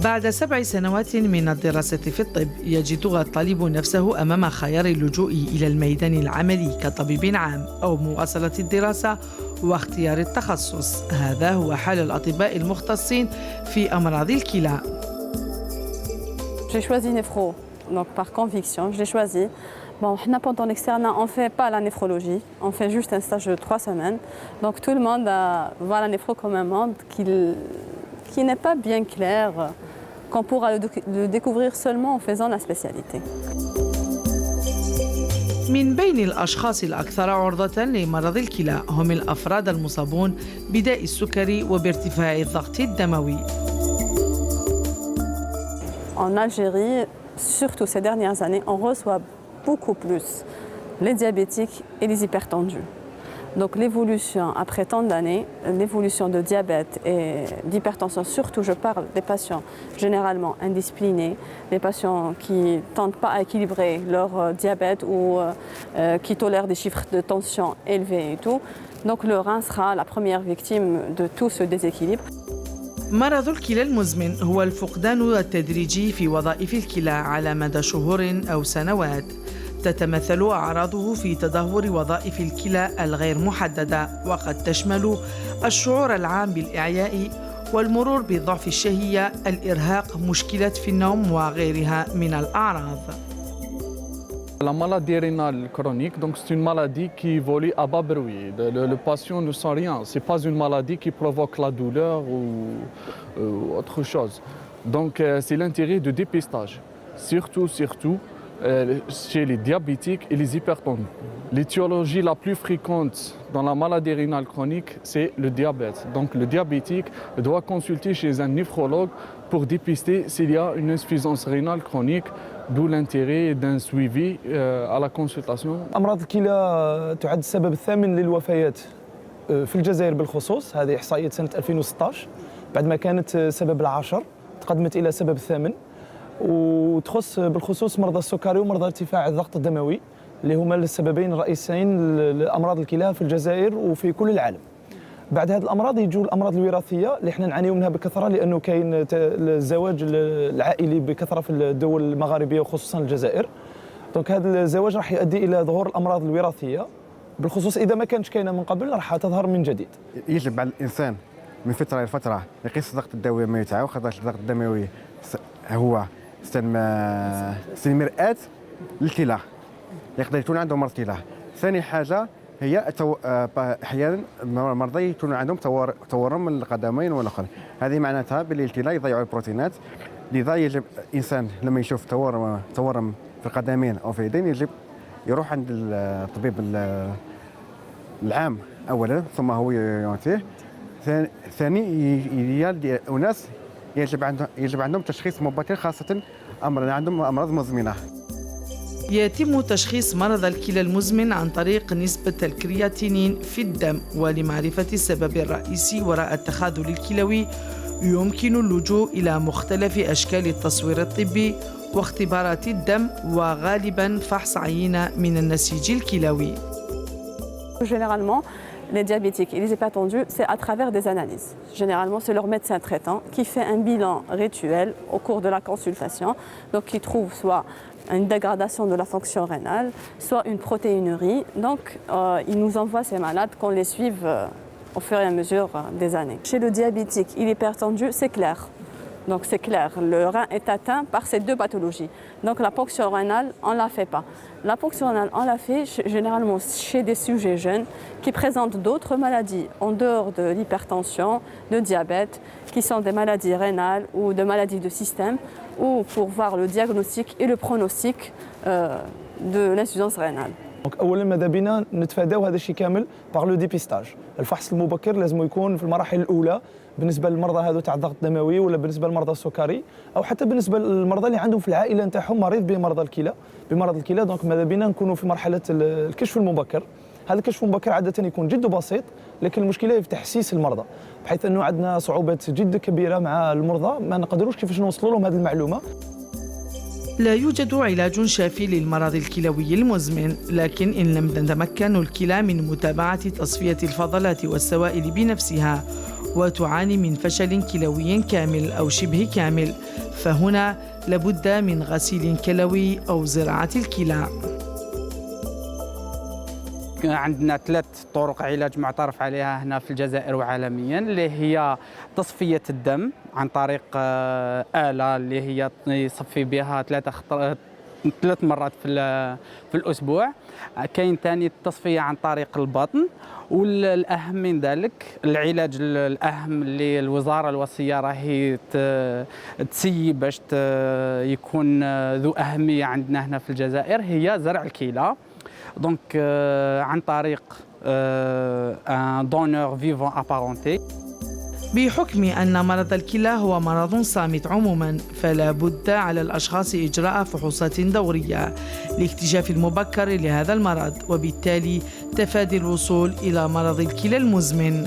بعد 7 سنوات من الدراسة في الطب يجد الطالب نفسه أمام خيار اللجوء إلى الميدان العملي كطبيب عام أو مواصلة الدراسة واختيار التخصص. هذا هو حال الأطباء المختصين في أمراض الكلى. J'ai choisi néphro, donc par conviction, je l'ai choisi. Bon, pendant l'externat, on ne fait pas la néphrologie, on fait juste un stage de 3 semaines. Donc tout le monde voit la néphro comme un monde qui n'est pas bien clair, qu'on pourra le découvrir seulement en faisant la spécialité. من بين الأشخاص الأكثر عرضة لمرض الكلى هم الأفراد المصابون بداء السكري وبارتفاع الضغط الدموي. En Algérie, surtout ces dernières années, on reçoit beaucoup plus les diabétiques et les hypertendus. Donc l'évolution, après tant d'années, l'évolution de diabète et d'hypertension, surtout je parle des patients généralement indisciplinés, des patients qui ne tentent pas à équilibrer leur diabète ou qui tolèrent des chiffres de tension élevés et tout. Donc le rein sera la première victime de tout ce déséquilibre. مرض الكلى المزمن هو الفقدان التدريجي في وظائف الكلى على مدى شهور أو سنوات. تتمثل أعراضه في تدهور وظائف الكلى الغير محددة، وقد تشمل الشعور العام بالإعياء والمرور بضعف الشهية، الإرهاق، مشكلة في النوم وغيرها من الأعراض. La maladie rénale chronique, donc c'est une maladie qui évolue à bas bruit. Le patient ne sent rien. Ce n'est pas une maladie qui provoque la douleur ou autre chose. Donc c'est l'intérêt du dépistage, surtout chez les diabétiques et les hypertendus. L'étiologie la plus fréquente dans la maladie rénale chronique, c'est le diabète. Donc le diabétique doit consulter chez un néphrologue pour dépister s'il y a une insuffisance rénale chronique, d'où l'intérêt d'un suivi à la consultation. أمراض الكلى تعد السبب الثامن للوفيات في الجزائر بالخصوص. هذه إحصائية سنة 2016 بعد ما كانت سبب العاشر تقدمت إلى سبب الثامن، وتخص بالخصوص مرضى السكري ومرضى ارتفاع الضغط الدموي اللي هما السببين الرئيسيين لأمراض الكلى في الجزائر وفي كل العالم. بعد هذه الأمراض يجوا الأمراض الوراثية اللي احنا نعانيو منها بكثرة، لأنه كاين الزواج العائلي بكثرة في الدول المغاربية وخصوصا الجزائر. دونك هذا الزواج راح يؤدي إلى ظهور الأمراض الوراثية بالخصوص إذا ما كانتش كاينة من قبل راح تظهر من جديد. يجب على الإنسان من فترة لفترة يقيس الضغط الدموي تاعو، خاطر الضغط الدموي هو مرآة للكلى، يقدر يكون عنده مرض كلى. ثاني حاجة هي احيانا المرضى يكون عندهم تورم من القدمين والاخر. هذه معناتها باللي الكلى يضيعوا البروتينات، لذا يجب الانسان لما يشوف تورم في القدمين او في اليدين يجب يروح عند الطبيب العام اولا، ثم هو يعطيه. ثاني الناس يجب عندهم تشخيص مبكر، خاصه عندهم امراض مزمنه. يتم تشخيص مرض الكلى المزمن عن طريق نسبة الكرياتينين في الدم، ولمعرفة السبب الرئيسي وراء التخاذل الكلوي يمكن اللجوء إلى مختلف أشكال التصوير الطبي واختبارات الدم، وغالباً فحص عينة من النسيج الكلوي. Généralement, les diabétiques et les hypertendus, c'est à travers des analyses. Généralement, c'est leur médecin traitant qui fait un bilan rituel au cours de la consultation, donc qui trouve soit une dégradation de la fonction rénale, soit une protéinurie. Donc, il nous envoie ces malades qu'on les suive au fur et à mesure des années. Chez le diabétique et l'hypertendu, c'est clair. Donc, c'est clair, le rein est atteint par ces deux pathologies. Donc, la ponction rénale, on ne la fait pas. La ponction rénale, on la fait généralement chez des sujets jeunes qui présentent d'autres maladies en dehors de l'hypertension, de diabète, qui sont des maladies rénales ou des maladies de système, ou pour voir le diagnostic et le pronostic de l'insuffisance rénale. دونك اولا ماذا بينا نتفاداو هذا الشيء كامل باغ لو ديبيستاج. الفحص المبكر لازم يكون في المراحل الاولى بالنسبه للمرضى هذو تاع الضغط الدموي، ولا بالنسبه للمرضى السكري، او حتى بالنسبه للمرضى اللي عندهم في العائله نتاعهم مريض بمرض الكلى. دونك ماذا بينا نكونوا في مرحله الكشف المبكر. هذا الكشف المبكر عاده يكون جد بسيط، لكن المشكله في تحسيس المرضى، بحيث انه عندنا صعوبات جد كبيره مع المرضى، ما نقدروش كيفاش نوصلوا لهم هذه المعلومه. لا يوجد علاج شافي للمرض الكلوي المزمن، لكن إن لم تتمكن الكلى من متابعة تصفية الفضلات والسوائل بنفسها وتعاني من فشل كلوي كامل أو شبه كامل، فهنا لابد من غسيل كلوي أو زراعة الكلى. عندنا 3 طرق علاج معترف عليها هنا في الجزائر وعالميا، اللي هي تصفية الدم عن طريق آلة اللي هي يصفي بها 3 مرات في الأسبوع. كاين ثاني التصفية عن طريق البطن، والأهم من ذلك العلاج الأهم اللي الوزارة الوصية راهي تسيي باش يكون ذو أهمية عندنا هنا في الجزائر، هي زرع الكلى. دونك عن طريق ان دونور فيفون ابارونتي. بحكم أن مرض الكلى هو مرض صامت عموما، فلا بد على الأشخاص إجراء فحوصات دورية لاكتشاف المبكر لهذا المرض، وبالتالي تفادي الوصول إلى مرض الكلى المزمن.